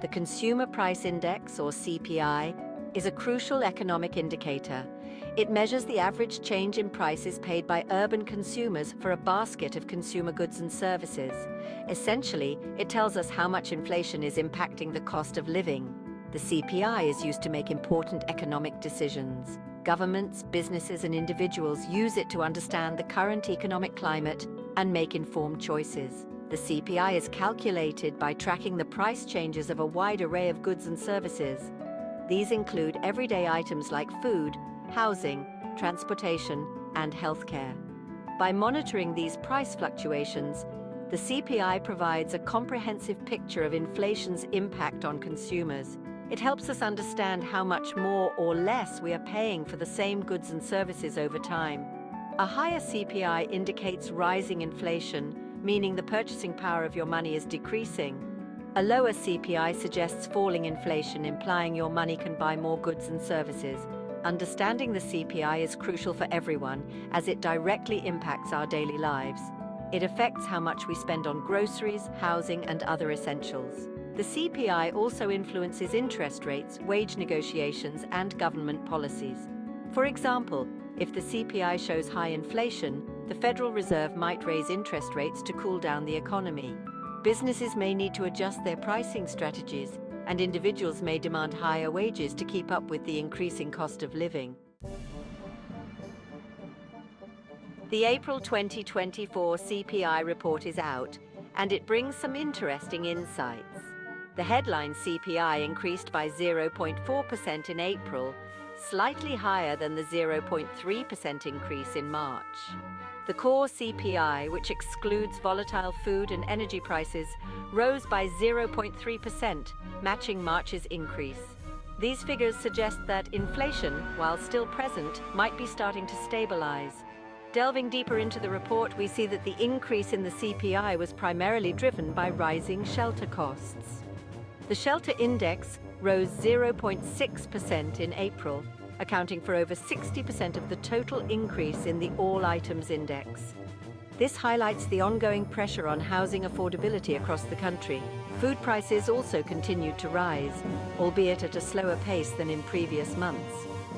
The Consumer Price Index, or CPI, is a crucial economic indicator. It measures the average change in prices paid by urban consumers for a basket of consumer goods and services. Essentially, it tells us how much inflation is impacting the cost of living. The CPI is used to make important economic decisions. Governments, businesses, and individuals use it to understand the current economic climate and make informed choices. The CPI is calculated by tracking the price changes of a wide array of goods and services. These include everyday items like food, housing, transportation, and healthcare. By monitoring these price fluctuations, the CPI provides a comprehensive picture of inflation's impact on consumers. It helps us understand how much more or less we are paying for the same goods and services over time. A higher CPI indicates rising inflation, meaning the purchasing power of your money is decreasing. A lower CPI suggests falling inflation, implying your money can buy more goods and services. Understanding the CPI is crucial for everyone, as it directly impacts our daily lives. It affects how much we spend on groceries, housing, and other essentials. The CPI also influences interest rates, wage negotiations, and government policies. For example, if the CPI shows high inflation, the Federal Reserve might raise interest rates to cool down the economy. Businesses may need to adjust their pricing strategies, and individuals may demand higher wages to keep up with the increasing cost of living. The April 2024 CPI report is out, and it brings some interesting insights. The headline CPI increased by 0.4% in April, slightly higher than the 0.3% increase in March. The core CPI, which excludes volatile food and energy prices, rose by 0.3%, matching March's increase. These figures suggest that inflation, while still present, might be starting to stabilize. Delving deeper into the report, we see that the increase in the CPI was primarily driven by rising shelter costs. The shelter index rose 0.6% in April, accounting for over 60% of the total increase in the All Items Index. This highlights the ongoing pressure on housing affordability across the country. Food prices also continued to rise, albeit at a slower pace than in previous months.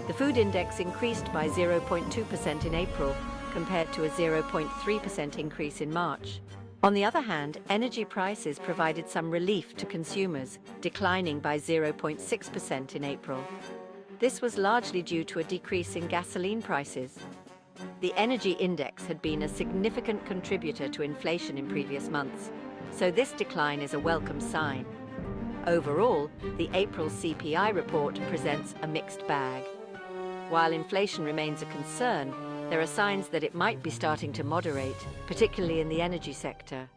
The food index increased by 0.2% in April, compared to a 0.3% increase in March. On the other hand, energy prices provided some relief to consumers, declining by 0.6% in April. This was largely due to a decrease in gasoline prices. The energy index had been a significant contributor to inflation in previous months, so this decline is a welcome sign. Overall, the April CPI report presents a mixed bag. While inflation remains a concern, there are signs that it might be starting to moderate, particularly in the energy sector.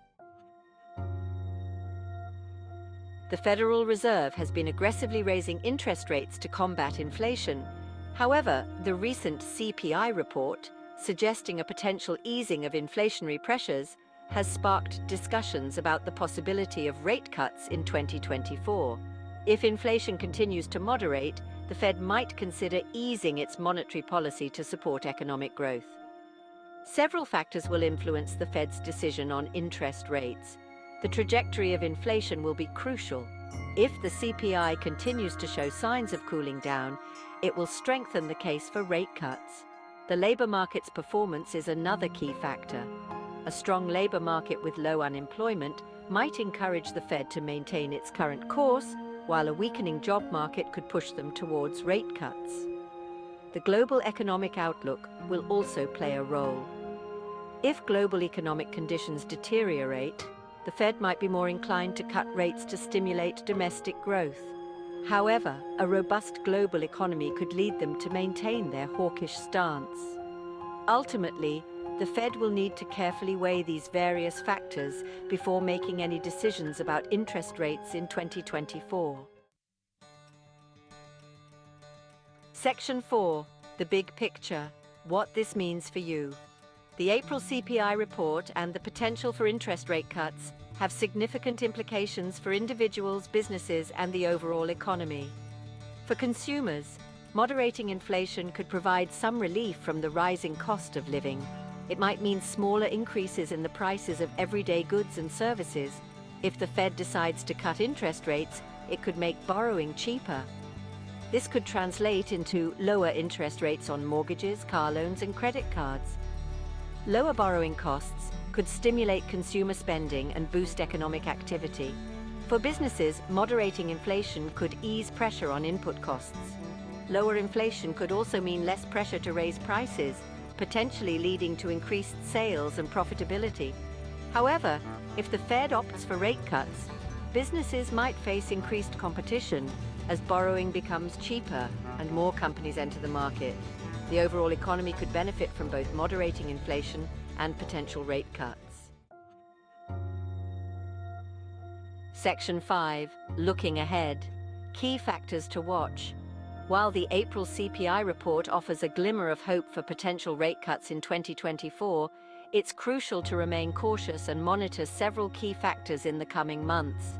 The Federal Reserve has been aggressively raising interest rates to combat inflation. However, the recent CPI report, suggesting a potential easing of inflationary pressures, has sparked discussions about the possibility of rate cuts in 2024. If inflation continues to moderate, the Fed might consider easing its monetary policy to support economic growth. Several factors will influence the Fed's decision on interest rates. The trajectory of inflation will be crucial. If the CPI continues to show signs of cooling down, it will strengthen the case for rate cuts. The labor market's performance is another key factor. A strong labor market with low unemployment might encourage the Fed to maintain its current course, while a weakening job market could push them towards rate cuts. The global economic outlook will also play a role. If global economic conditions deteriorate, the Fed might be more inclined to cut rates to stimulate domestic growth. However, a robust global economy could lead them to maintain their hawkish stance. Ultimately, the Fed will need to carefully weigh these various factors before making any decisions about interest rates in 2024. Section 4. The Big Picture. What this means for you. The April CPI report and the potential for interest rate cuts have significant implications for individuals, businesses, and the overall economy. For consumers, moderating inflation could provide some relief from the rising cost of living. It might mean smaller increases in the prices of everyday goods and services. If the Fed decides to cut interest rates, it could make borrowing cheaper. This could translate into lower interest rates on mortgages, car loans, and credit cards. Lower borrowing costs could stimulate consumer spending and boost economic activity. For businesses, moderating inflation could ease pressure on input costs. Lower inflation could also mean less pressure to raise prices, potentially leading to increased sales and profitability. However, if the Fed opts for rate cuts, businesses might face increased competition as borrowing becomes cheaper and more companies enter the market. The overall economy could benefit from both moderating inflation and potential rate cuts. Section 5. Looking ahead. Key factors to watch. While the April CPI report offers a glimmer of hope for potential rate cuts in 2024, it's crucial to remain cautious and monitor several key factors in the coming months.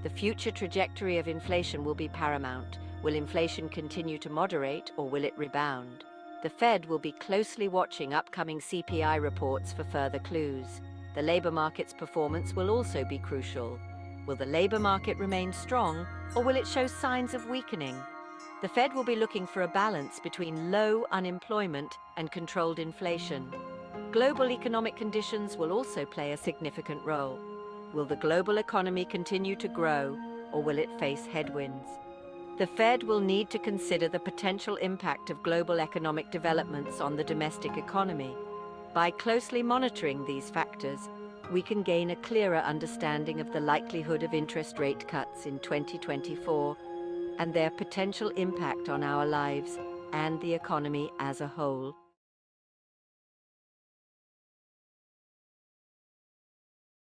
The future trajectory of inflation will be paramount. Will inflation continue to moderate, or will it rebound? The Fed will be closely watching upcoming CPI reports for further clues. The labor market's performance will also be crucial. Will the labor market remain strong, or will it show signs of weakening? The Fed will be looking for a balance between low unemployment and controlled inflation. Global economic conditions will also play a significant role. Will the global economy continue to grow, or will it face headwinds? The Fed will need to consider the potential impact of global economic developments on the domestic economy. By closely monitoring these factors, we can gain a clearer understanding of the likelihood of interest rate cuts in 2024 and their potential impact on our lives and the economy as a whole.